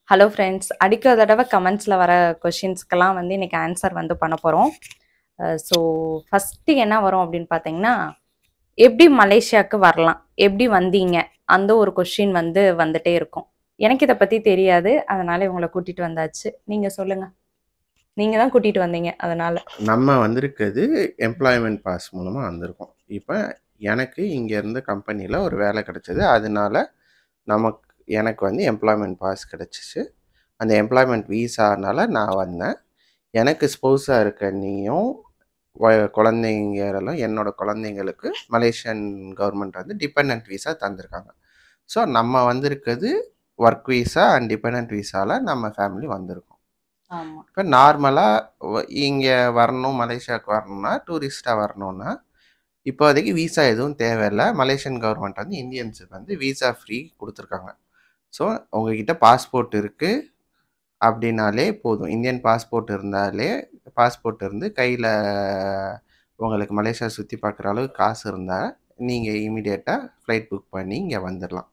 Hello friends, அடிக்க தடவை கமெண்ட்ஸில் வர கொஷின்ஸ்க்கெல்லாம் வந்து இன்னைக்கு ஆன்சர் வந்து பண்ண போகிறோம். ஸோ ஃபஸ்ட்டு என்ன வரும் அப்படின்னு பார்த்தீங்கன்னா, எப்படி மலேசியாவுக்கு வரலாம், எப்படி வந்தீங்க, அந்த ஒரு கொஷின் வந்து வந்துட்டே இருக்கும். எனக்கு இதை பற்றி தெரியாது, அதனால இவங்களை கூட்டிகிட்டு வந்தாச்சு. நீங்கள் சொல்லுங்கள். நீங்கள் தான் கூட்டிகிட்டு வந்தீங்க, அதனால் நம்ம வந்திருக்கிறது எம்ப்ளாய்மெண்ட் பாஸ் மூலமாக வந்திருக்கோம். இப்போ எனக்கு இங்கே இருந்த கம்பெனியில் ஒரு வேலை கிடச்சிது. அதனால எனக்கு வந்து எம்ப்ளாய்மெண்ட் பாஸ் கிடச்சிச்சு. அந்த எம்ப்ளாய்மெண்ட் வீசானால நான் வந்தேன். எனக்கு ஸ்பௌஸாக இருக்க நீயும் குழந்தைங்களெல்லாம் என்னோட குழந்தைங்களுக்கு மலேசியன் கவர்மெண்ட் வந்து டிபெண்டன்ட் வீசா தந்திருக்காங்க. ஸோ நம்ம வந்திருக்கிறது ஒர்க் வீசா அண்ட் டிபெண்டன்ட் வீசாவில் நம்ம ஃபேமிலி வந்திருக்கோம். ஆமாம். இப்போ நார்மலாக இங்கே வரணும், மலேசியாவுக்கு வரணும்னா, டூரிஸ்ட்டாக வரணும்னா இப்போதைக்கு வீசா எதுவும் தேவையில்லை. மலேசியன் கவர்மெண்ட் வந்து இந்தியன்ஸுக்கு வந்து வீசா ஃப்ரீ கொடுத்துருக்காங்க. ஸோ உங்ககிட்ட பாஸ்போர்ட் இருக்குது அப்படின்னாலே போதும். இந்தியன் பாஸ்போர்ட் இருந்து கையில் உங்களுக்கு மலேசியா சுற்றி பார்க்குற அளவுக்கு காசு இருந்தால் நீங்கள் இமீடியட்டாக ஃப்ளைட் புக் பண்ணி இங்கே வந்துடலாம்.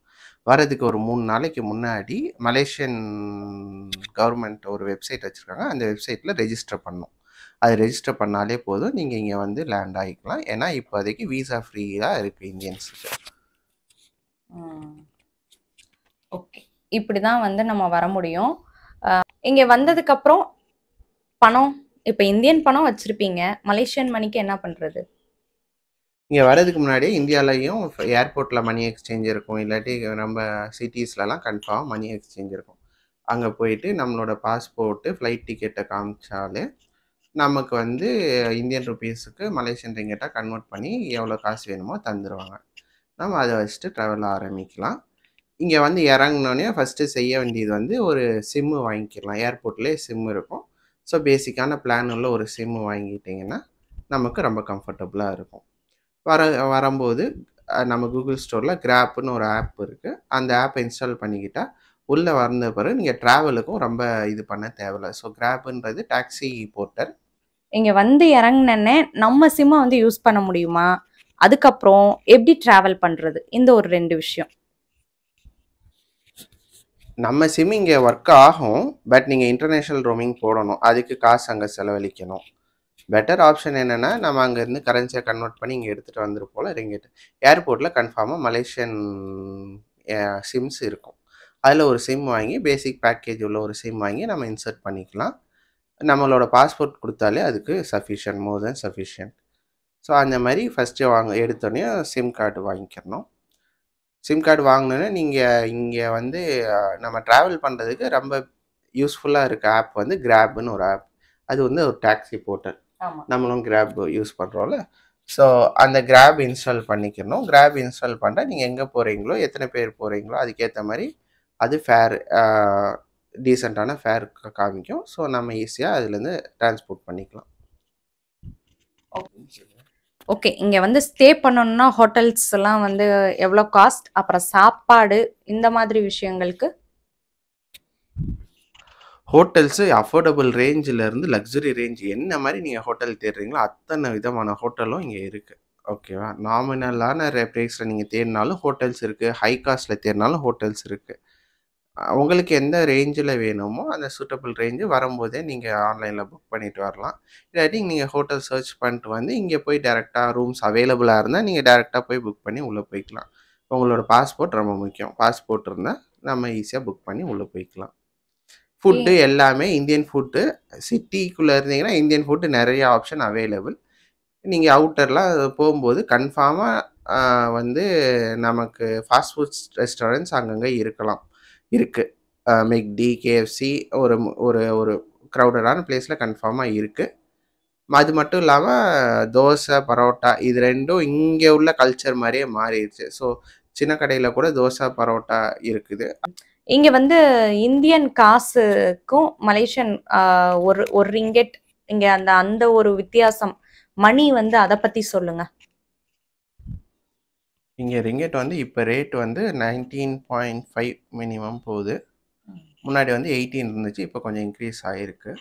வரதுக்கு ஒரு 3 நாளைக்கு முன்னாடி மலேசியன் கவர்மெண்ட் ஒரு வெப்சைட் வச்சுருக்காங்க. அந்த வெப்சைட்டில் ரெஜிஸ்டர் பண்ணணும். அது ரெஜிஸ்டர் பண்ணாலே போதும், நீங்கள் இங்கே வந்து லேண்ட் ஆகிக்கலாம். ஏன்னா இப்போதைக்கு வீசா ஃப்ரீயாக இருக்குது இந்தியன்ஸுக்கு. ஓகே, இப்படி தான் வந்து நம்ம வர முடியும். இங்கே வந்ததுக்கப்புறம் பணம், இப்போ இந்தியன் பணம் வச்சுருப்பீங்க, மலேசியன் மணிக்கு என்ன பண்ணுறது? இங்கே வர்றதுக்கு முன்னாடியே இந்தியாவிலையும் ஏர்போர்ட்டில் மணி எக்ஸ்சேஞ்ச் இருக்கும், இல்லாட்டி நம்ம சிட்டிஸ்லலாம் கன்ஃபார்ம் மணி எக்ஸ்சேஞ்ச் இருக்கும். அங்கே போயிட்டு நம்மளோட பாஸ்போர்ட்டு ஃப்ளைட் டிக்கெட்டை காமிச்சாலே நமக்கு வந்து இந்தியன் ருபீஸுக்கு மலேசியன் ரிங்கெட்டாக கன்வெர்ட் பண்ணி எவ்வளோ காசு வேணுமோ தந்துடுவாங்க. நம்ம அதை வச்சுட்டு ட்ராவல் ஆரம்பிக்கலாம். இங்கே வந்து இறங்கினோடனே ஃபஸ்ட்டு செய்ய வேண்டியது வந்து ஒரு சிம்மு வாங்கிக்கலாம். ஏர்போர்ட்லேயே சிம்மு இருக்கும். ஸோ பேசிக்கான பிளான் உள்ள ஒரு சிம்மு வாங்கிட்டிங்கன்னா நமக்கு ரொம்ப கம்ஃபர்டபுளாக இருக்கும். வரும்போது நம்ம கூகுள் ஸ்டோரில் கிராப்னு ஒரு ஆப் இருக்குது. அந்த ஆப்பை இன்ஸ்டால் பண்ணிக்கிட்டால் உள்ளே வந்த பிறகு நீங்கள் ட்ராவலுக்கும் ரொம்ப இது பண்ண தேவையில்லை. ஸோ கிராப்ன்றது டாக்ஸி போர்ட்டல். இங்கே வந்து இறங்கினே நம்ம சிம்மை வந்து யூஸ் பண்ண முடியுமா? அதுக்கப்புறம் எப்படி ட்ராவல் பண்ணுறது? இந்த ஒரு 2 விஷயம். நம்ம சிம் இங்கே ஒர்க் ஆகும், பட் நீங்கள் இன்டர்நேஷ்னல் ரோமிங் போடணும். அதுக்கு காசு அங்கே செலவழிக்கணும். பெட்டர் ஆப்ஷன் என்னென்னா, நம்ம அங்கேருந்து கரன்சியை கன்வெர்ட் பண்ணி இங்கே எடுத்துகிட்டு வந்துருப்போல ரிங்கெட். ஏர்போர்ட்டில் கன்ஃபார்மாக மலேசியன் சிம்ஸ் இருக்கும். அதில் ஒரு சிம் வாங்கி, பேசிக் பேக்கேஜ் உள்ள ஒரு சிம் வாங்கி நம்ம இன்சர்ட் பண்ணிக்கலாம். நம்மளோட பாஸ்போர்ட் கொடுத்தாலே அதுக்கு சஃபிஷியன்ட், மோர் தென் சஃபிஷியன்ட். ஸோ அந்த மாதிரி ஃபஸ்ட்டு எடுத்தோடனே சிம் கார்டு வாங்கிக்கிறணும். சிம் கார்டு வாங்கினோன்னே நீங்கள் இங்கே வந்து நம்ம ட்ராவல் பண்ணுறதுக்கு ரொம்ப யூஸ்ஃபுல்லாக இருக்க ஆப் வந்து கிராப்னு ஒரு ஆப். அது வந்து ஒரு டாக்ஸி போர்ட்டல். நம்மளும் கிராப் யூஸ் பண்ணுறோம்ல. ஸோ அந்த கிராப் இன்ஸ்டால் பண்ணிக்கணும். கிராப் இன்ஸ்டால் பண்ணால் நீங்கள் எங்கே போகிறீங்களோ, எத்தனை பேர் போகிறீங்களோ அதுக்கேற்ற மாதிரி அது ஃபேர் டீசெண்டான ஃபேர் காமிக்கும். ஸோ நம்ம ஈஸியாக அதுலேருந்து டிரான்ஸ்போர்ட் பண்ணிக்கலாம். ஓகே, இங்கே வந்து ஸ்டே பண்ணணும்னா ஹோட்டல்ஸ் எல்லாம் வந்து எவ்வளோ காஸ்ட், அப்புறம் சாப்பாடு, இந்த மாதிரி விஷயங்களுக்கு? ஹோட்டல்ஸு அஃபோர்டபுள் ரேஞ்சிலேருந்து லக்ஸுரி ரேஞ்ச் என்ன மாதிரி நீங்கள் ஹோட்டல் தேடுறீங்களோ அத்தனை விதமான ஹோட்டலும் இங்கே இருக்குது. ஓகேவா? நாமினலான ப்ரைஸில் நீங்கள் தேடினாலும் ஹோட்டல்ஸ் இருக்குது, ஹை காஸ்ட்டில் தேடினாலும் ஹோட்டல்ஸ் இருக்குது. உங்களுக்கு எந்த ரேஞ்சில் வேணுமோ அந்த சூட்டபிள் ரேஞ்சு வரும்போதே நீங்கள் ஆன்லைனில் புக் பண்ணிட்டு வரலாம். இல்லாட்டி நீங்கள் ஹோட்டல் சர்ச் பண்ணிட்டு வந்து இங்கே போய் டேரெக்டாக ரூம்ஸ் அவைலபிளாக இருந்தால் நீங்கள் டேரெக்டாக போய் புக் பண்ணி உள்ளே போய்க்கலாம். உங்களோட பாஸ்போர்ட் ரொம்ப முக்கியம். பாஸ்போர்ட் இருந்தால் நம்ம ஈஸியாக புக் பண்ணி உள்ளே போய்க்கலாம். ஃபுட்டு எல்லாமே இந்தியன் ஃபுட்டு. சிட்டிக்குள்ளே இருந்தீங்கன்னா இந்தியன் ஃபுட்டு நிறைய ஆப்ஷன் அவைலபிள். நீங்கள் அவுட்டர்லாம் போகும்போது கன்ஃபார்மாக வந்து நமக்கு ஃபாஸ்ட் ஃபுட்ஸ் ரெஸ்டாரண்ட்ஸ் அங்கங்கே இருக்குது. மெக்டி, கேஎஃப்சி ஒரு ஒரு ஒரு க்ரௌடடான பிளேஸில் கன்ஃபார்மாக இருக்குது. அது மட்டும் இல்லாமல் தோசை, பரோட்டா இது 2ம் இங்கே உள்ள கல்ச்சர் மாதிரியே மாறிடுச்சு. ஸோ சின்ன கடையில் கூட தோசை, பரோட்டா இருக்குது. இங்கே வந்து இந்தியன் காசுக்கும் மலேசியன் ஒரு ரிங்கெட், இங்கே அந்த ஒரு வித்தியாசம், மணி வந்து அதை பற்றி சொல்லுங்கள். இங்கே ரிங்கெட் வந்து இப்போ ரேட் வந்து 19.5 மினிமம் போகுது. முன்னாடி வந்து 18 இருந்துச்சு, இப்போ கொஞ்சம் இன்க்ரீஸ் ஆகிருக்கு.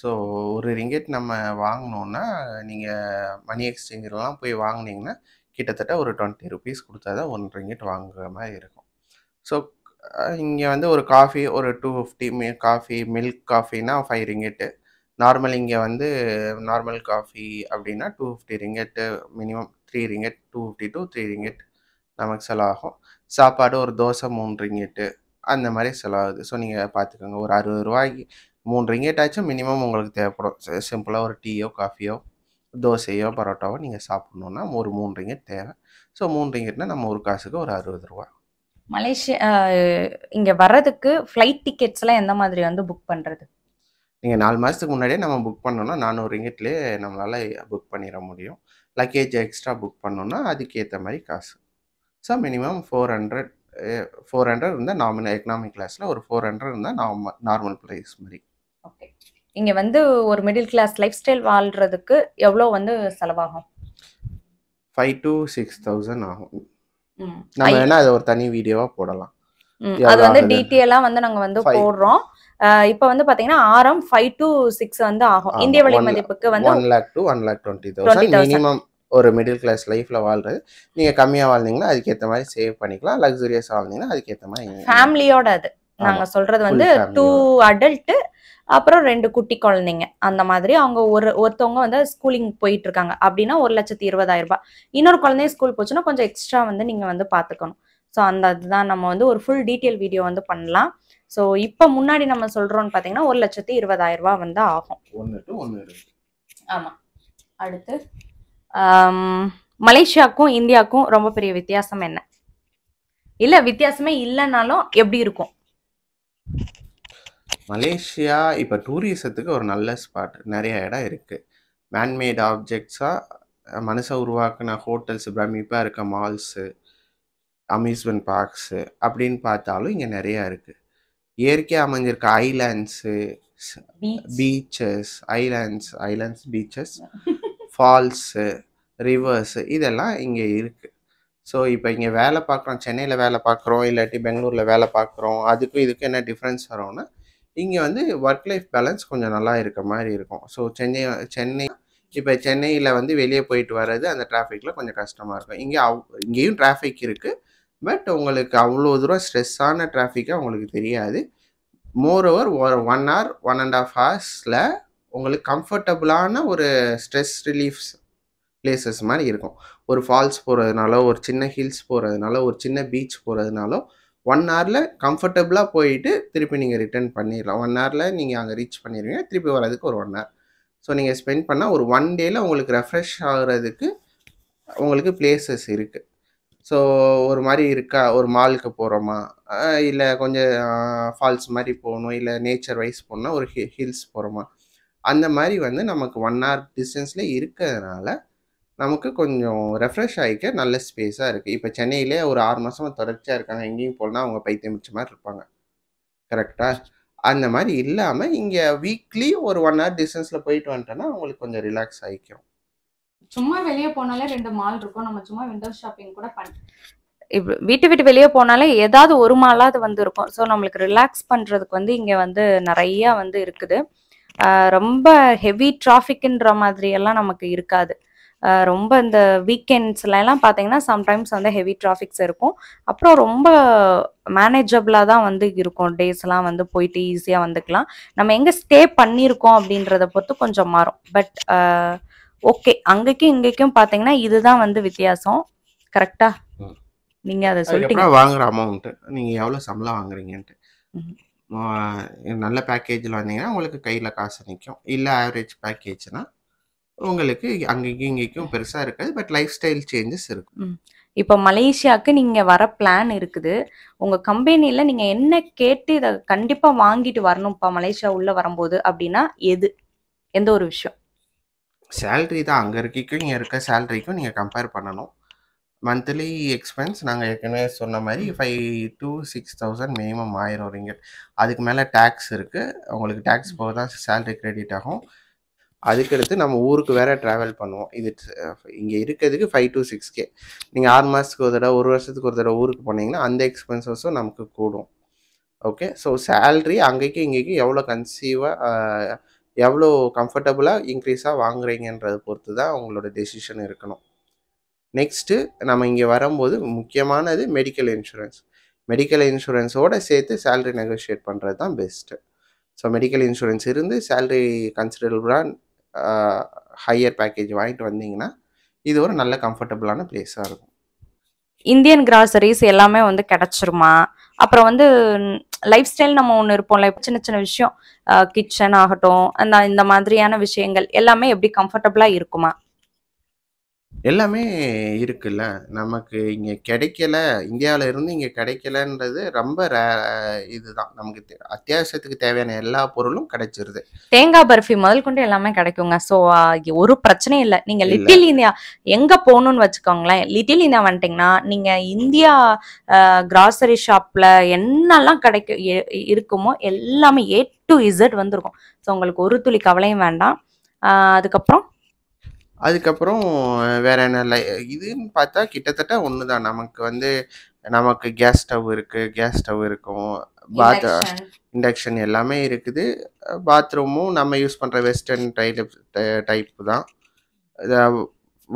ஸோ ஒரு ரிங்கெட் நம்ம வாங்கினோன்னா நீங்கள் மணி எக்ஸ்சேஞ்சர்லாம் போய் வாங்கினீங்கன்னா கிட்டத்தட்ட ஒரு 20 ருபீஸ் கொடுத்தா தான் 1 ரிங்கெட் வாங்குற மாதிரி இருக்கும். ஸோ இங்க வந்து ஒரு காஃபி ஒரு 250 காஃபி, மில்க் காஃபின்னா 5 ரிங்கிட்டு. நார்மல் இங்க வந்து நார்மல் காஃபி அப்டின்னா 250 ringgit minimum 3 ringgit 250 to 3 ringgit நமக்கு செலவாகும். சாப்பாடு ஒரு தோசை 3 ரிங்கிட்டு அந்த மாரி செலவாகுது. ஸோ நீங்க பார்த்துக்கோங்க. ஒரு ரூ. 60க்கு 3 ரிங்கிட்டாச்சும் மினிமம் உங்களுக்கு தேவைப்படும். சிம்பிளா ஒரு டீயோ, காஃபியோ, தோசையோ, பரோட்டாவோ நீங்க சாப்பிடணும்னா ஒரு 3 ரிங்கிட் தேவை. ஸோ 3 ரிங்கிட்னா நம்ம ஒரு காசுக்கு ஒரு ரூ. 60. மலேசியா இங்க வர்றதுக்கு ஃப்ளைட் டிக்கெட்ஸ்லாம் எந்த மாதிரி வந்து புக் பண்றது? நீங்க 4 மாசத்துக்கு முன்னாடியே நம்ம புக் பண்ணோம்னா, 400 ரிங்கிட்லயே நம்மளால புக் பண்ணிற முடியும். லக்கேஜ் எக்ஸ்ட்ரா புக் பண்ணோம்னா, அதுக்கேத்த மாரி காசு. ஸோ மினிமம் 400 400 இருந்தா எக்கனாமிக் கிளாஸ்ல ஒரு 400 இருந்தா நார்மல் பிரைஸ் மாரி. ஓகே. இங்க வந்து ஒரு மிடில் கிளாஸ் லைஃப் ஸ்டைல் வாழ்றதுக்கு எவ்வளோ வந்து செலவாகும்? 5 to 6,000 ஆகும். ம். நம்ம வேணா அத ஒரு தனி வீடியோவா போடலாம். அது எவ்வளோ வந்து ஆகுதுன்னு. டீட்டெயிலா வந்து நாங்க வந்து 5 போடுறோம். இப்ப வந்து பாத்தீங்கன்னா ஆரம் 5 to 6 வந்து ஆகும். ஆமா. இந்திய விலை 1 மதிப்புக்கு வந்து 1 lakh to 1,20,000 20,000. மினிமம் ஒரு மிடில் கிளாஸ் லைஃப்ல வாழ்றது. நீங்க கம்மியா வாழ்ந்தீங்கன்னா, அதுக்கேத்த மாரி சேவ் பண்ணிக்கலாம். லக்ஸூரியஸா வாழ்ந்தீங்கன்னா, அதுக்கேத்த மாரி ஃபேமிலியோட அது. ஆமா. நாங்க சொல்றது ஃபுல் வந்து 2 ஃபேமிலியோட. அடல்ட் அப்புறம் 2 குட்டி குழந்தைங்க. அந்த மாதிரி அவங்க ஒருத்தவங்க வந்து ஸ்கூலிங் போயிட்டு இருக்காங்க. அப்படின்னா 1,20,000. இன்னொரு குழந்தையும் ஸ்கூல் போச்சுன்னா கொஞ்சம் எக்ஸ்ட்ரா வந்து நீங்க வந்து பாத்துக்கணும். ஸோ அந்த அதுதான் நம்ம வந்து ஒரு ஃபுல் டீட்டெயில் வீடியோ வந்து பண்ணலாம். ஸோ இப்போ முன்னாடி நம்ம சொல்றோம்னு பாத்தீங்கன்னா 1,20,000 வந்து ஆகும். 1 to 1 இருக்கு. ஆமா. அடுத்து மலேசியாக்கும் இந்தியாவுக்கும் ரொம்ப பெரிய வித்தியாசம் என்ன? இல்ல வித்தியாசமே இல்லைனாலும் எப்படி இருக்கும்? மலேசியா இப்ப டூரிசத்துக்கு ஒரு நல்ல ஸ்பாட். நெறைய இடம் இருக்கு. மேன்மேட் ஆப்ஜெக்ட்ஸா மனுஷ உருவாக்குன ஹோட்டல்ஸ், பிரமிப்பா இருக்க மால்ஸு, அம்யூஸ்மென்ட் பார்க்ஸு அப்படின்னு பார்த்தாலும் இங்க நெறையா இருக்கு. இயற்கையா அமைஞ்சிருக்க islands, beaches, islands, beaches, falls, rivers இதெல்லாம் இங்க இருக்கு. ஸோ இப்போ இங்க வேலை பார்க்குறோம், சென்னையில வேலை பார்க்குறோம், இல்லாட்டி பெங்களூர்ல வேலை பார்க்குறோம். அதுக்கும் இதுக்கும் என்ன டிஃப்ரென்ஸ் வரும்னா, இங்க வந்து ஒர்க் லைஃப் பேலன்ஸ் கொஞ்சம் நல்லா இருக்க மாரி இருக்கும். ஸோ சென்னை இப்ப சென்னையில வந்து வெளிய போயிட்டு வர்றது அந்த டிராஃபிக்ல கொஞ்சம் கஷ்டமா இருக்கும். இங்கேயும் டிராஃபிக் இருக்கு. பட் உங்களுக்கு அவ்வளோ தூரம் ஸ்ட்ரெஸ்ஸான டிராஃபிக்கா உங்களுக்கு தெரியாது. மோரோவர் ஒரு 1 ஹவர், 1 1/2 ஹார்ஸ்ல உங்களுக்கு கம்ஃபர்டபுளான ஒரு ஸ்ட்ரெஸ் ரிலீஃப்ஸ் பிளேசஸ் மாரி இருக்கும். ஒரு ஃபால்ஸ் போறதுனாலோ, ஒரு சின்ன ஹில்ஸ் போறதுனாலோ, ஒரு சின்ன பீச் போறதுனாலோ 1 ஹவர்ல கம்ஃபர்டபுளா போயிட்டு திருப்பி நீங்க ரிட்டர்ன் பண்ணிரலாம். 1 ஹவர்ல நீங்க அங்க ரீச் பண்ணிருவீங்க. திருப்பி வரதுக்கு ஒரு 1 ஹவர். ஸோ நீங்க ஸ்பெண்ட் பண்ணா ஒரு 1 டேல உங்களுக்கு ரெஃப்ரெஷ் ஆகுறதுக்கு உங்களுக்கு பிளேசஸ் இருக்கு. ஸோ ஒரு மாரி இருக்கா, ஒரு மாலுக்கு போறோமா, இல்ல கொஞ்சம் ஃபால்ஸ் மாரி போணும், இல்ல நேச்சர் வைஸ் போணும்னா ஒரு ஹில்ஸ் போறோமா, அந்த மாரி வந்து நமக்கு 1 ஹவர் டிஸ்டன்ஸ்ல இருக்கறதுனால, நமக்கு கொஞ்சம் ரெஃப்ரெஷ் ஆயிக்க நல்ல ஸ்பேஸா இருக்கு. இப்ப சென்னையிலே ஒரு 6 மாசமா தொடர்ச்சியா இருக்காங்க. எங்கேயும் போலனா அவங்க பைத்தியம் பிடிச்ச மாரி இருப்பாங்க. கரெக்ட்டா? அந்த மாரி இல்லாம, இங்க வீக்லி ஒரு 1 ஹவர் டிஸ்டன்ஸ்ல போயிட்டு வந்துட்டோம்னா, உங்களுக்கு கொஞ்சம் ரிலாக்ஸ் ஆயிக்கும். சும்மா வெளியே போனாலே 2 மால் இருக்கும். நம்ம சும்மா விண்டோ ஷாப்பிங் கூட வீட்டை விட்டு வெளியே போனாலே ஏதாவது ஒரு மாலாவது வந்து இருக்கும். ஸோ நம்மளுக்கு ரிலாக்ஸ் பண்றதுக்கு வந்து இங்க வந்து நிறைய வந்து இருக்குது. ரொம்ப ஹெவி டிராஃபிக்ன்ற மாதிரி எல்லாம் நமக்கு இருக்காது. ரொம்ப இந்த வீக்கெண்ட்ஸ்ல எல்லாம் பார்த்தீங்கன்னா சம்டைம்ஸ் வந்து ஹெவி டிராஃபிக்ஸ் இருக்கும். அப்புறம் ரொம்ப மேனேஜபிளாக தான் வந்து இருக்கும். டேஸ்லாம் வந்து போயிட்டு ஈஸியாக வந்துக்கலாம். நம்ம எங்கே ஸ்டே பண்ணியிருக்கோம் அப்படின்றத பொறுத்து கொஞ்சம் மாறும். பட் ஓகே, அங்கேயும் இங்கேயும் பார்த்தீங்கன்னா இதுதான் வந்து வித்தியாசம். கரெக்டா? நீங்க அதை சொல்லிட்டீங்க. அதுக்கப்புறம் வாங்குற அமௌண்ட் நீங்க எவ்வளவு சம்பளம் வாங்குறீங்கன்ட்டு. நல்ல பேக்கேஜில் வந்தீங்கன்னா உங்களுக்கு கையில் காசு நிற்கும். இல்லை ஆவரேஜ் பேக்கேஜ்னா உங்களுக்கு அங்கேயும் இங்கேயும் பெருசாக இருக்காது. பட் லைஃப் ஸ்டைல் சேஞ்சஸ் இருக்கும். இப்போ மலேசியாவுக்கு நீங்கள் வர பிளான் இருக்குது. உங்கள் கம்பெனியில் நீங்கள் என்ன கேட்டு இதை கண்டிப்பாக வாங்கிட்டு வரணும்ப்பா மலேசியா உள்ளே வரும்போது அப்படின்னா எந்த ஒரு விஷயம்? சேலரி தான். அங்கே இருக்கைக்கும் இங்கே இருக்க சேலரிக்கும் நீங்கள் கம்பேர் பண்ணணும். மந்த்லி எக்ஸ்பென்ஸ் நாங்கள் ஏற்கனவே சொன்ன மாதிரி 5 to 6,000 மினிமம் ஆயிரும் ரிங்கிட். அதுக்கு மேலே டேக்ஸ் இருக்குது. உங்களுக்கு டேக்ஸ் போக தான் சேலரி கிரெடிட் ஆகும். அதுக்கடுத்து நம்ம ஊருக்கு வேற ட்ராவல் பண்ணுவோம். இது இங்கே இருக்கிறதுக்கு 5 to 6K. நீங்கள் 6 மாதத்துக்கு ஒரு தடவை, 1 வருஷத்துக்கு ஒரு தடவை ஊருக்கு போனீங்கன்னா அந்த எக்ஸ்பென்சஸும் நமக்கு கூடும். ஓகே, ஸோ சேல்ரி அங்கேயும் இங்கேயும் எவ்வளோ எவ்வளோ கம்ஃபர்டபுளாக இன்க்ரீஸாக வாங்குறீங்கன்றதை பொறுத்து தான் உங்களோட டெசிஷன் இருக்கணும். நெக்ஸ்ட்டு நம்ம இங்கே வரும்போது முக்கியமானது மெடிக்கல் இன்சூரன்ஸ். மெடிக்கல் இன்சூரன்ஸோட சேர்த்து சேலரி நெகோஷியேட் பண்ணுறது தான் பெஸ்ட்டு. ஸோ மெடிக்கல் இன்சூரன்ஸ் இருந்து சேலரி கன்சிடரபுளாக ஹையர் பேக்கேஜ் வாங்கிட்டு வந்தீங்கன்னா இது ஒரு நல்ல கம்ஃபர்டபுளான பிளேஸாக இருக்கும். இந்தியன் கிராசரிஸ் எல்லாமே வந்து கிடைச்சிருமா? அப்புறம் வந்து லைஃப் ஸ்டைல் நம்ம ஒன்று இருப்போம்ல, சின்ன சின்ன விஷயம், கிச்சன் ஆகட்டும், இந்த மாதிரியான விஷயங்கள் எல்லாமே எப்படி கம்ஃபர்டபுளா இருக்குமா? எல்லாமே இருக்குல்ல. நமக்கு இங்க கிடைக்கல, இந்தியாவுல இருந்து இங்க கிடைக்கலன்றது ரொம்ப இதுதான். நமக்கு அத்தியாவசியத்துக்கு தேவையான எல்லா பொருளும் கிடைச்சிருது. தேங்காய் பர்ஃபி முதல் கொண்டு எல்லாமே கிடைக்குங்க. ஸோ ஒரு பிரச்சனையும் இல்லை. நீங்க இல்ல. லிட்டில் இந்தியா எங்க போகணும்னு வச்சுக்கோங்களேன், லிட்டில் இந்தியா வந்துட்டீங்கன்னா நீங்க இந்தியா கிராசரி ஷாப்ல என்னெல்லாம் இருக்குமோ எல்லாமே A to Z வந்துருக்கும். ஸோ உங்களுக்கு ஒரு துளி கவலையும் வேண்டாம். அதுக்கப்புறம் அதுக்கப்புறம் வேற என்ன இதுன்னு பார்த்தா கிட்டத்தட்ட ஒண்ணுதான். நமக்கு வந்து நமக்கு கேஸ் ஸ்டவ் இருக்கு. கேஸ் ஸ்டவ் இருக்கும். இண்டக்ஷன் எல்லாமே இருக்குது. பாத்ரூமும் நம்ம யூஸ் பண்ற வெஸ்டர்ன் டைப் தான்.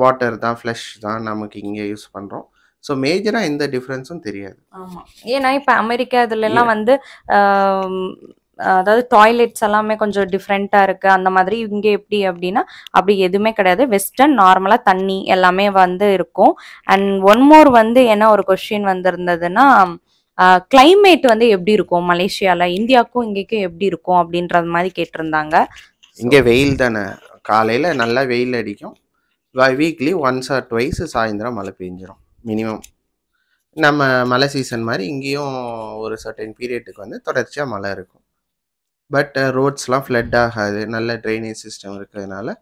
வாட்டர் தான், ஃப்ளஷ் தான் நமக்கு இங்க யூஸ் பண்றோம். ஸோ மேஜரா எந்த டிஃபரன்ஸும் தெரியாது. ஆமா. ஏன்னா இப்ப அமெரிக்கா இதுலலாம் வந்து அதாவது டாய்லெட்ஸ் எல்லாமே கொஞ்சம் டிஃப்ரெண்டா இருக்கு. அந்த மாதிரி இங்க எப்படி அப்படின்னா அப்படி எதுவுமே கிடையாது. வெஸ்டர்ன் நார்மலா தண்ணி எல்லாமே வந்து இருக்கும். அண்ட் ஒன் மோர் வந்து என்ன ஒரு கொஸ்டின் வந்திருந்ததுன்னா, கிளைமேட் வந்து எப்படி இருக்கும் மலேசியால, இந்தியாவுக்கும் இங்கேக்கும் எப்படி இருக்கும் அப்படின்றது மாதிரி கேட்டிருந்தாங்க. இங்க வெயில் தானே. காலையில நல்லா வெயில் அடிக்கும். வீக்லி ஒன்ஸ் ஆர் ட்வைஸ் சாயந்தரம் மழை பெஞ்சிரும் மினிமம். நம்ம மழை சீசன் மாதிரி இங்கேயும் ஒரு சர்டன் பீரியடுக்கு வந்து தொடர்ச்சியாக மழை இருக்கும். பட் ரோட்ஸ்லாம் ஃப்ளட் ஆகாது. நல்ல ட்ரைனேஜ் சிஸ்டம் இருக்கிறதுனால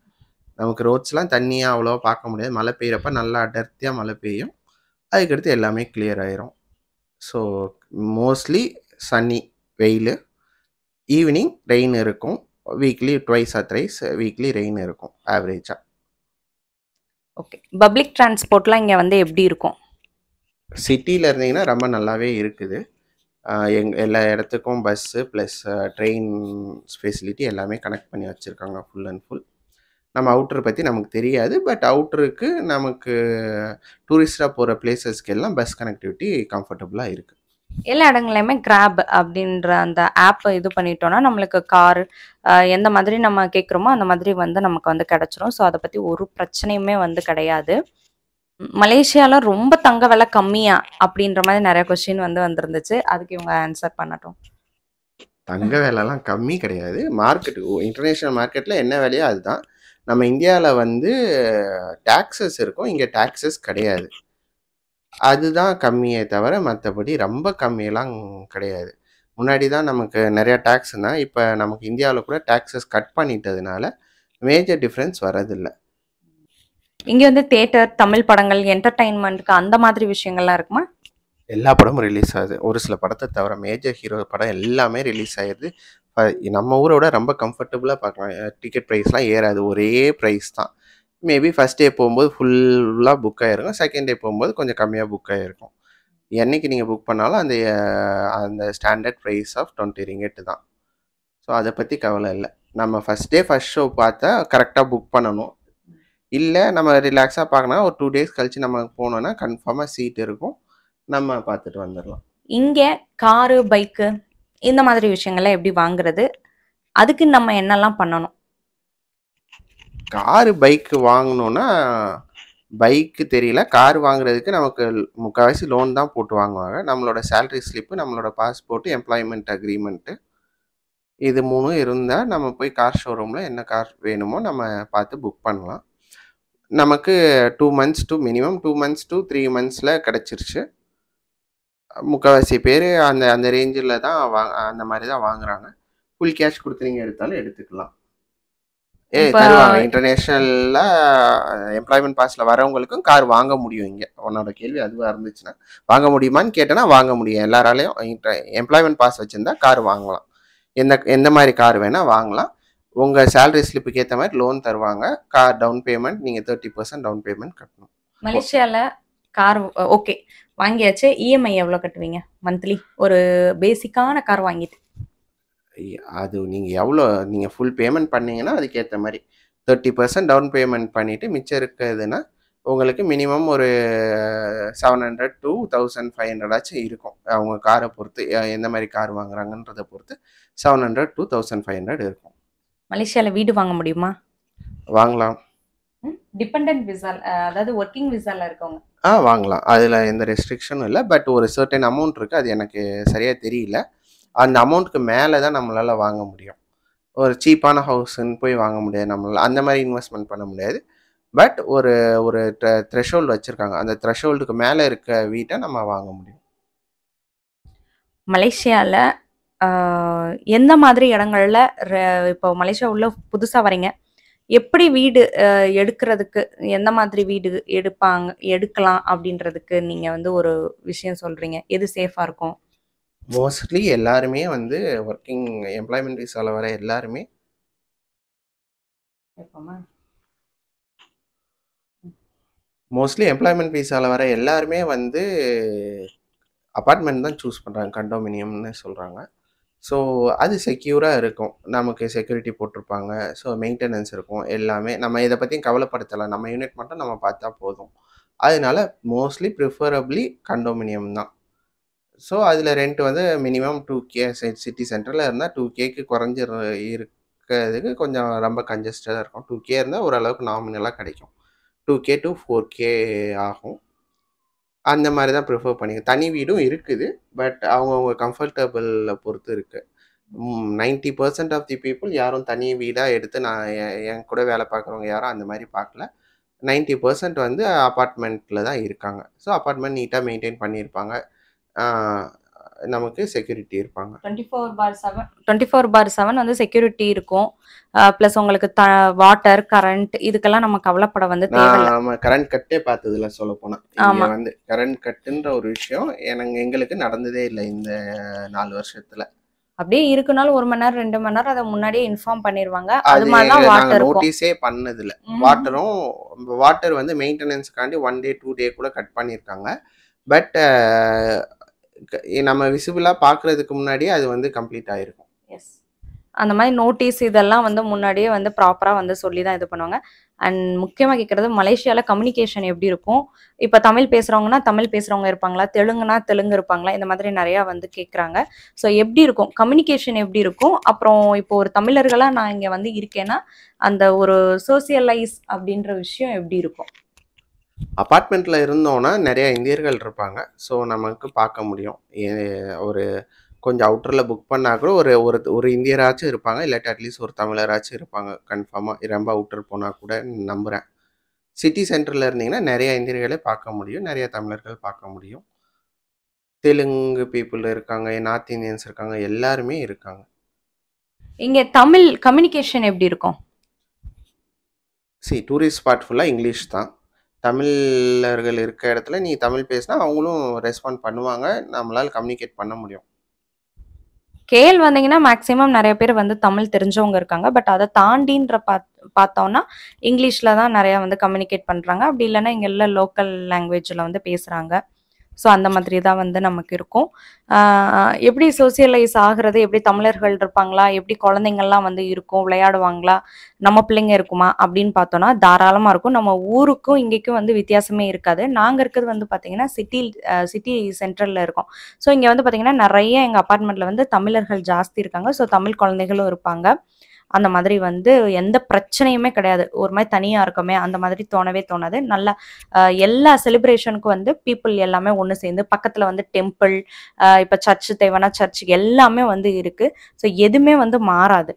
நமக்கு ரோட்ஸ்லாம் தண்ணியாக அவ்வளோவா பார்க்க முடியாது. மழை பெய்கிறப்ப நல்லா அடர்த்தியாக மழை பெய்யும். அதுக்கடுத்து எல்லாமே கிளியர் ஆயிரும். ஸோ மோஸ்ட்லி சன்னி, வெயில், ஈவினிங் ரெயின் இருக்கும். Weekly twice or thrice weekly rain இருக்கும் ஆவரேஜாக. ஓகே. பப்ளிக் டிரான்ஸ்போர்ட்லாம் இங்கே வந்து எப்படி இருக்கும்? சிட்டியில் இருந்தீங்கன்னா ரொம்ப நல்லாவே இருக்குது. எல்லா இடத்துக்கும் பஸ்ஸு ப்ளஸ் ட்ரெயின் ஃபெசிலிட்டி எல்லாமே கனெக்ட் பண்ணி வச்சுருக்காங்க ஃபுல் அண்ட் ஃபுல். நம்ம அவுட்ரு பற்றி நமக்கு தெரியாது. பட் அவுட்ருக்கு நமக்கு டூரிஸ்டாக போகிற பிளேசஸ்க்கு எல்லாம் பஸ் கனெக்டிவிட்டி கம்ஃபர்டபுளாக இருக்குது. எல்லா இடங்கள்லையுமே கிராப் அப்படின்ற அந்த ஆப் இது பண்ணிட்டோம்னா நம்மளுக்கு கார் எந்த மாதிரி நம்ம கேட்குறோமோ அந்த மாதிரி வந்து நமக்கு வந்து கிடைச்சிரும். ஸோ அதை பற்றி ஒரு பிரச்சனையுமே வந்து கிடையாது. மலேசியாவில் ரொம்ப தங்க விலை கம்மியா அப்படின்ற மாதிரி நிறைய கொஸ்டின் வந்து வந்துருந்துச்சு. அதுக்கு இவங்க ஆன்சர் பண்ணட்டும். தங்க விலைலாம் கம்மி கிடையாது. மார்க்கெட்டு இன்டர்நேஷ்னல் மார்க்கெட்டில் என்ன விலையோ அதுதான். நம்ம இந்தியாவில் வந்து டாக்ஸஸ் இருக்கும், இங்கே டாக்ஸஸ் கிடையாது. அதுதான் கம்மியே தவிர மற்றபடி ரொம்ப கம்மியெல்லாம் கிடையாது. முன்னாடி தான் நமக்கு நிறையா டாக்ஸ்னா, இப்போ நமக்கு இந்தியாவில் கூட டாக்ஸஸ் கட் பண்ணிட்டதுனால மேஜர் டிஃப்ரென்ஸ் வரதில்லை. இங்கே வந்து தியேட்டர், தமிழ் படங்கள், என்டர்டைன்மெண்ட்டுக்கு அந்த மாதிரி விஷயங்கள்லாம் இருக்குமா? எல்லா படமும் ரிலீஸ் ஆகுது. ஒரு சில படத்தை தவிர மேஜர் ஹீரோ படம் எல்லாமே ரிலீஸ் ஆகிடுது. நம்ம ஊரோட ரொம்ப கம்ஃபர்டபுளாக பார்க்கலாம். டிக்கெட் ப்ரைஸ்லாம் ஏறாது. ஒரே ப்ரைஸ் தான். மேபி ஃபஸ்ட் டே போகும்போது ஃபுல்லாக புக் ஆகிருக்கும். செகண்ட் டே போகும்போது கொஞ்சம் கம்மியாக புக் ஆகிருக்கும். என்றைக்கு நீங்கள் புக் பண்ணாலும் அந்த அந்த ஸ்டாண்டர்ட் ப்ரைஸ் ஆஃப் 20 ரிங்கெட்டு தான். ஸோ அதை பற்றி கவலை இல்லை. நம்ம ஃபஸ்ட் டே ஃபஸ்ட் ஷோ பார்த்தா கரெக்டாக புக் பண்ணணும். இல்லை நம்ம ரிலாக்ஸாக பார்க்கணும், ஒரு 2 டேஸ் கழித்து நம்ம போனோன்னா கன்ஃபார்மாக சீட் இருக்கும். நம்ம பார்த்துட்டு வந்துடலாம். இங்கே காரு, பைக்கு இந்த மாதிரி விஷயங்கள்லாம் எப்படி வாங்குறது? அதுக்கு நம்ம என்னெல்லாம் பண்ணணும்? காரு, பைக்கு வாங்கணுன்னா பைக்கு தெரியல. கார் வாங்குறதுக்கு நமக்கு முக்கால்வாசி லோன் தான் போட்டு வாங்குவாங்க. நம்மளோட சேலரி ஸ்லிப்பு, நம்மளோட பாஸ்போர்ட்டு, எம்ப்ளாய்மெண்ட் அக்ரிமெண்ட்டு இது 3 இருந்தால் நம்ம போய் கார் ஷோரூமில் என்ன கார் வேணுமோ நம்ம பார்த்து புக் பண்ணலாம். நமக்கு 2 months to minimum 2 months to 3 monthsல கிடச்சிருச்சு. முக்கால்வாசி பேர் அந்த அந்த ரேஞ்சில் தான் அந்த மாதிரி தான் வாங்குறாங்க. ஃபுல் கேஷ் கொடுத்து நீங்கள் எடுத்தாலும் எடுத்துக்கலாம். தருவாங்க. இன்டர்நேஷ்னலில் எம்ப்ளாய்மெண்ட் பாஸில் வரவங்களுக்கும் கார் வாங்க முடியும். இங்கே உன்னோட கேள்வி அதுவாக இருந்துச்சுன்னா வாங்க முடியுமான்னு கேட்டேன்னா வாங்க முடியும். எல்லாராலையும் எம்ப்ளாய்மெண்ட் பாஸ் வச்சுருந்தா கார் வாங்கலாம். எந்த மாதிரி கார் வேணால் வாங்கலாம். உங்கள் சேலரி ஸ்லிப்புக்கு ஏற்ற மாதிரி லோன் தருவாங்க. கார் டவுன் பேமெண்ட் நீங்கள் 30% டவுன் பேமெண்ட் கட்டணும். மலேசியாவில் கார் ஓகே வாங்கியாச்சு. இஎம்ஐ எவ்வளோ கட்டுவீங்க மந்த்லி? ஒரு பேசிக்கான கார் வாங்கிட்டு அது நீங்கள் எவ்வளோ நீங்கள் ஃபுல் பேமெண்ட் பண்ணீங்கன்னா அதுக்கேற்ற மாதிரி 30% டவுன் பேமெண்ட் பண்ணிவிட்டு மிச்சம் இருக்கிறதுனா உங்களுக்கு மினிமம் ஒரு 700 to 1500 ஆச்சும் இருக்கும். அவங்க காரை பொறுத்து எந்த மாதிரி கார் வாங்குறாங்கன்றதை பொறுத்து 700 to 1500 இருக்கும். மலேசியால வீடு வாங்க முடியுமா? வாங்கலாம். டிபெண்டன்ட் விசா, அதாவது ஒர்க்கிங் விசால இருக்கவங்க வாங்கலாம். அதில் எந்த ரெஸ்ட்ரிக்ஷனும் இல்லை. பட் ஒரு சர்டன் அமௌண்ட் இருக்குது, அது எனக்கு சரியாக தெரியல. அந்த அமௌண்ட்டுக்கு மேலே தான் நம்மளால் வாங்க முடியும். ஒரு சீப்பான ஹவுஸ்ன்னு போய் வாங்க முடியாது நம்மளால், அந்த மாதிரி இன்வெஸ்ட்மெண்ட் பண்ண முடியாது. பட் ஒரு ஒரு த்ரெஷோல்டு வச்சுருக்காங்க, அந்த த்ரெஷோல்டுக்கு மேலே இருக்க வீட்டை நம்ம வாங்க முடியும். மலேசியால எந்த மாதிரி இடங்கள்ல இப்போ மலேசியா உள்ள புதுசா வரீங்க, எப்படி வீடு எடுக்கிறதுக்கு, எந்த மாதிரி வீடு எடுக்கலாம் அப்படின்றதுக்கு நீங்க வந்து ஒரு விஷயம் சொல்றீங்க, எது சேஃபா இருக்கும்? மோஸ்ட்லி எல்லாருமே வந்து ஒர்க்கிங் எம்ப்ளாய்மெண்ட் விசாவில் வர எல்லாருமே வந்து அப்பார்ட்மெண்ட் தான் சூஸ் பண்ணுறாங்க, கண்டோமினியம்னு சொல்கிறாங்க. ஸோ அது செக்யூராக இருக்கும், நமக்கு செக்யூரிட்டி போட்டிருப்பாங்க, ஸோ மெயின்டெனன்ஸ் இருக்கும், எல்லாமே நம்ம இதை பற்றியும் கவலைப்படுத்தலாம், நம்ம யூனிட் மட்டும் நம்ம பார்த்தா போதும். அதனால மோஸ்ட்லி ப்ரிஃபரபிளி கண்டோமினியம் தான். ஸோ அதில் ரெண்ட் வந்து மினிமம் 2K, சிட்டி சென்டரில் இருந்தால் 2Kக்கு குறைஞ்சி இருக்கிறதுக்கு கொஞ்சம் ரொம்ப கன்ஜஸ்டடாக இருக்கும். 2K இருந்தால் ஓரளவுக்கு நாமினலாக கிடைக்கும். 2K to 4K ஆகும். அந்த மாதிரி தான் ப்ரிஃபர் பண்ணிக்க. தனி வீடும் இருக்குது, பட் அவங்கவுங்க கம்ஃபர்டபுளை பொறுத்து இருக்குது. 90% ஆஃப் தி பீப்புள் யாரும் தனி வீடாக எடுத்து, நான் என் கூட வேலை பார்க்குறவங்க யாரும் அந்த மாதிரி பார்க்கல. 90% வந்து அப்பார்ட்மெண்ட்டில் தான் இருக்காங்க. ஸோ அப்பார்ட்மெண்ட் நீட்டாக மெயின்டைன் பண்ணியிருப்பாங்க, நமக்கு செக்யூரிட்டி இருப்பாங்க. 24/7 வந்து செக்யூரிட்டி இருக்கும். ப்ளஸ் உங்களுக்கு வாட்டர், கரண்ட், இதுக்கெல்லாம் நம்ம கவலைப்பட வந்து தேவையில்லை. நம்ம கரண்ட் கட்டே பார்த்ததில்ல சொல்ல போனால். இங்கே வந்து கரண்ட் கட்டுன்ற ஒரு விஷயம் எங்களுக்கு நடந்ததே இல்லை இந்த 4 வருஷத்துல. அப்படியே இருக்குனாலும் 1 மணி நேரம் 2 மணி நேரம் அதை முன்னாடியே இன்ஃபார்ம் பண்ணிடுவாங்க. அது மாதிரி தான் வாட்டர் நோட்டீஸே பண்ணதில்லை. வாட்டர் வந்து மெயின்டெனன்ஸ்க்காண்டி 1 day 2 day கூட கட் பண்ணியிருக்காங்க. பட் நம்ம விசிபிளாக பார்க்குறதுக்கு முன்னாடியே அது வந்து கம்ப்ளீட் ஆகிருக்கும். எஸ், அந்த மாதிரி நோட்டீஸ் இதெல்லாம் வந்து முன்னாடியே வந்து ப்ராப்பராக வந்து சொல்லி தான் இது பண்ணுவாங்க. அண்ட் முக்கியமாக கேட்குறது, மலேசியாவில் கம்யூனிகேஷன் எப்படி இருக்கும்? இப்போ தமிழ் பேசுகிறவங்கன்னா தமிழ் பேசுகிறவங்க இருப்பாங்களா, தெலுங்குனா தெலுங்கு இருப்பாங்களா, இந்த மாதிரி நிறையா வந்து கேட்குறாங்க. ஸோ எப்படி இருக்கும் கம்யூனிகேஷன், எப்படி இருக்கும்? அப்புறம் இப்போ ஒரு தமிழர்களாக நான் இங்கே வந்து இருக்கேன்னா அந்த ஒரு சோசியலைஸ் அப்படின்ற விஷயம் எப்படி இருக்கும்? அப்பார்ட்மெண்ட்டில் இருந்தோன்னா நிறைய இந்தியர்கள் இருப்பாங்க, ஸோ நமக்கு பார்க்க முடியும். ஒரு கொஞ்சம் அவுட்டரில் புக் பண்ணால் கூட ஒரு இந்தியராச்சும் இருப்பாங்க, இல்லாட்டி அட்லீஸ்ட் ஒரு தமிழராச்சும் இருப்பாங்க கன்ஃபார்மாக. ரொம்ப அவுட்டர் போனால் கூட நம்புகிறேன். சிட்டி சென்டரில் இருந்தீங்கன்னா நிறைய இந்தியர்களே பார்க்க முடியும், நிறைய தமிழர்கள் பார்க்க முடியும். தெலுங்கு பீப்புள் இருக்காங்க, நார்த் இந்தியன்ஸ் இருக்காங்க, எல்லாருமே இருக்காங்க. இங்கே தமிழ் கம்யூனிகேஷன் எப்படி இருக்கும்? டூரிஸ்ட் ஸ்பாட் ஃபுல்லாக இங்கிலீஷ் தான். தமிழர்கள் இருக்க இடத்துல நீ தமிழ் பேசினா அவங்களும் ரெஸ்பாண்ட் பண்ணுவாங்க, நம்மளால் கம்யூனிகேட் பண்ண முடியும். கேள் வந்தீங்கன்னா மேக்ஸிமம் நிறைய பேர் வந்து தமிழ் தெரிஞ்சவங்க இருக்காங்க. பட் அதை தாண்டின்ற பார்த்தோம்னா இங்கிலீஷில் தான் நிறையா வந்து கம்யூனிகேட் பண்ணுறாங்க. அப்படி இல்லைன்னா இங்கே எல்லாம் லோக்கல் லாங்குவேஜில் வந்து பேசுகிறாங்க. ஸோ அந்த மாதிரி தான் வந்து நமக்கு இருக்கும். எப்படி சோசியலைஸ் ஆகிறது, எப்படி தமிழர்கள் இருப்பாங்களா, எப்படி குழந்தைங்கள்லாம் வந்து இருக்கும், விளையாடுவாங்களா, நம்ம பிள்ளைங்க இருக்குமா அப்படின்னு பார்த்தோன்னா தாராளமாக இருக்கும். நம்ம ஊருக்கும் இங்கேக்கும் வந்து வித்தியாசமே இருக்காது. நாங்கள் இருக்கிறது வந்து பார்த்திங்கன்னா சிட்டி சென்ட்ரலில் இருக்கோம். ஸோ இங்கே வந்து பார்த்திங்கன்னா நிறைய எங்கள் அப்பார்ட்மெண்ட்டில் வந்து தமிழர்கள் ஜாஸ்தி இருக்காங்க. ஸோ தமிழ் குழந்தைகளும் இருப்பாங்க. அந்த மாதிரி வந்து எந்த பிரச்சனையுமே கிடையாது. ஒரு மாதிரி தனியாக இருக்கமே அந்த மாதிரி தோணவே தோணாது. நல்லா எல்லா செலிப்ரேஷனுக்கும் வந்து பீப்புள் எல்லாமே ஒன்று சேர்ந்து, பக்கத்தில் வந்து டெம்பிள், இப்போ சர்ச்சு தேவைன்னா சர்ச், எல்லாமே வந்து இருக்குது. ஸோ எதுவுமே வந்து மாறாது.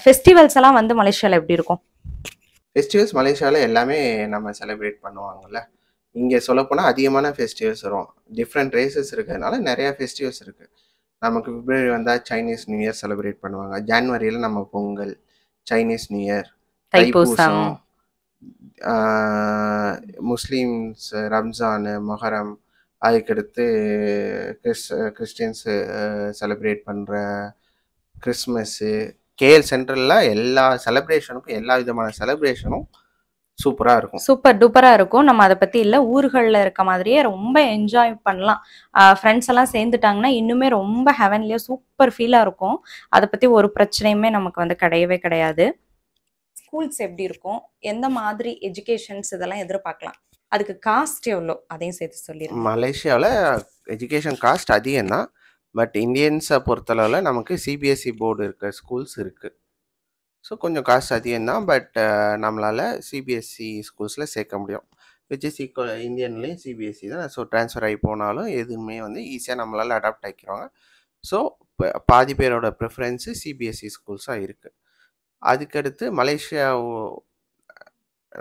ஃபெஸ்டிவல்ஸ் எல்லாம் வந்து மலேசியாவில் எப்படி இருக்கும்? ஃபெஸ்டிவல்ஸ் மலேசியாவில் எல்லாமே நம்ம செலிப்ரேட் பண்ணுவாங்கல்ல. இங்கே சொல்லப்போனால் அதிகமான ஃபெஸ்டிவல்ஸ் வரும். டிஃப்ரெண்ட் ரேசஸ் இருக்கிறதுனால நிறையா ஃபெஸ்டிவல்ஸ் இருக்குது. நமக்கு பிப்ரவரி வந்தால் சைனீஸ் நியூ இயர் செலிப்ரேட் பண்ணுவாங்க. ஜான்வரியில் நம்ம Pongal, Chinese new year, Thaipusam, Muslims Ramzan, Muharram, அதுக்கடுத்து கிறிஸ்டியன்ஸு செலிப்ரேட் பண்ணுற கிறிஸ்மஸ்ஸு. கேஎல் சென்ட்ரலில் எல்லா செலிப்ரேஷனுக்கும், எல்லா விதமான செலிப்ரேஷனும் சூப்பராக இருக்கும், சூப்பர் டூப்பராக இருக்கும். நம்ம அதை பற்றி இல்லை, ஊர்களில் இருக்க மாதிரியே ரொம்ப என்ஜாய் பண்ணலாம். ஃப்ரெண்ட்ஸ் எல்லாம் சேர்ந்துட்டாங்கன்னா இன்னுமே ரொம்ப ஹெவன்லியாக சூப்பர் ஃபீலாக இருக்கும். அதை பற்றி ஒரு பிரச்சனையுமே நமக்கு வந்து கிடையவே கிடையாது. ஸ்கூல்ஸ் எப்படி இருக்கும், எந்த மாதிரி எஜுகேஷன்ஸ் இதெல்லாம் எதிர்பார்க்கலாம், அதுக்கு காஸ்ட் எவ்வளோ அதையும் சேர்த்து சொல்லிடுங்க. மலேசியாவில் எஜுகேஷன் காஸ்ட் அதிகம் தான். பட் இந்தியன்ஸை பொறுத்தளவில் நமக்கு சிபிஎஸ்சி போர்டு இருக்க ஸ்கூல்ஸ் இருக்குது. ஸோ கொஞ்சம் காஸ்ட் அதிகம் தான். பட் நம்மளால் சிபிஎஸ்சி ஸ்கூல்ஸில் சேர்க்க முடியும். விச் இந்தியன்லேயும் சிபிஎஸ்சி தான். ஸோ ட்ரான்ஸ்ஃபர் ஆகி போனாலும் எதுவுமே வந்து ஈஸியாக நம்மளால் அடாப்ட் ஆகிக்கிறோங்க. ஸோ பாதி பேரோட ப்ரிஃபரன்ஸு சிபிஎஸ்சி ஸ்கூல்ஸாக இருக்குது. அதுக்கடுத்து மலேசியா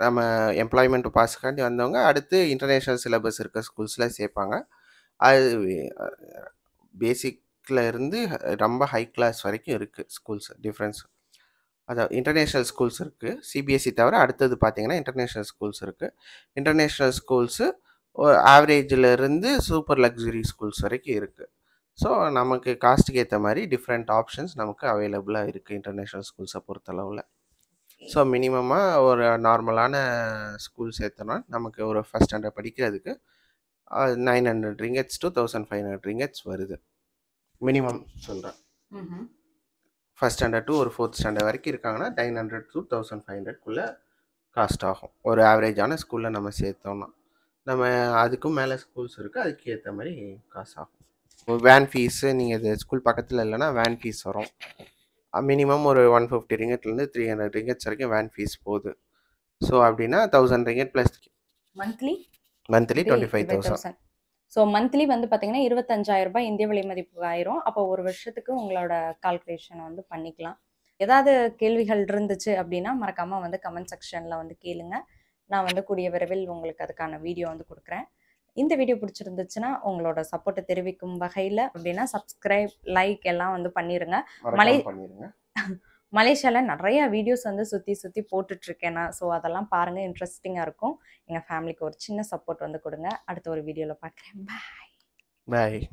நம்ம எம்ப்ளாய்மெண்ட் பாஸுக்காண்டி வந்தவங்க அடுத்து இன்டர்நேஷ்னல் சிலபஸ் இருக்க ஸ்கூல்ஸில் சேர்ப்பாங்க. அது பேசிக்கில் இருந்து ரொம்ப ஹை கிளாஸ் வரைக்கும் இருக்குது ஸ்கூல்ஸ் டிஃப்ரென்ஸ். அதாவது இன்டர்நேஷ்னல் ஸ்கூல்ஸ் இருக்குது. சிபிஎஸ்சி தவிர அடுத்தது பார்த்தீங்கன்னா இன்டர்நேஷ்னல் ஸ்கூல்ஸ் இருக்குது. இன்டர்நேஷ்னல் ஸ்கூல்ஸு ஆவரேஜில் இருந்து சூப்பர் லக்ஸுரி ஸ்கூல்ஸ் வரைக்கும் இருக்குது. ஸோ நமக்கு காஸ்ட்டுக்கு ஏற்ற மாதிரி டிஃப்ரெண்ட் ஆப்ஷன்ஸ் நமக்கு அவைலபிளாக இருக்குது இன்டர்நேஷ்னல் ஸ்கூல்ஸை பொறுத்தளவில். ஸோ மினிமமாக ஒரு நார்மலான ஸ்கூல் சேர்த்தோன்னா நமக்கு ஒரு ஃபஸ்ட் ஸ்டாண்டர்ட் படிக்கிறதுக்கு 900 ரிங்கெட்ஸ் to 1500 ரிங்கெட்ஸ் வருது. மினிமம் சொல்கிறேன். ஃபஸ்ட் ஸ்டாண்டர்ட் டு ஒரு 4th ஸ்டாண்டர்ட் வரைக்கும் இருக்காங்கன்னா 900 to 1500க்குள்ளே காஸ்ட் ஆகும். ஒரு ஆவரேஜான ஸ்கூலில் நம்ம சேர்த்தோம்னா. நம்ம அதுக்கும் மேலே ஸ்கூல்ஸ் இருக்குது, அதுக்கு ஏற்ற மாதிரி காசு ஆகும். வேன் ஃபீஸு நீங்கள் இது ஸ்கூல் பக்கத்தில் இல்லைன்னா வேன் ஃபீஸ் வரும். மினிமம் ஒரு 150 ரிங்கெட்லேருந்து 300 ரிங்கெட்ஸ் வரைக்கும் வேன் ஃபீஸ் போகுது. ஸோ அப்படின்னா 1000 ringgit plus monthly 25,000. So monthly வந்து பார்த்தீங்கன்னா 25,000 ரூபாய் இந்திய விலை மதிப்பு ஆயிரும். அப்போ ஒரு வருஷத்துக்கு உங்களோட கால்குலேஷன் வந்து பண்ணிக்கலாம். ஏதாவது கேள்விகள் இருந்துச்சு அப்படின்னா மறக்காமல் வந்து கமெண்ட் செக்ஷனில் வந்து கேளுங்க. நான் வந்து கூடிய விரைவில் உங்களுக்கு அதுக்கான வீடியோ வந்து கொடுக்குறேன். இந்த வீடியோ பிடிச்சிருந்துச்சுன்னா உங்களோட சப்போர்ட்டை தெரிவிக்கும் வகையில் அப்படின்னா சப்ஸ்கிரைப், லைக் எல்லாம் வந்து பண்ணிடுங்க. மலேசியாவில் நிறைய வீடியோஸ் வந்து சுற்றி போட்டுட்ருக்கேன் நான். ஸோ அதெல்லாம் பாருங்கள், இன்ட்ரெஸ்டிங்காக இருக்கும். எங்கள் ஃபேமிலிக்கு ஒரு சின்ன சப்போர்ட் வந்து கொடுங்க. அடுத்த ஒரு வீடியோவில் பார்க்குறேன். பாய்.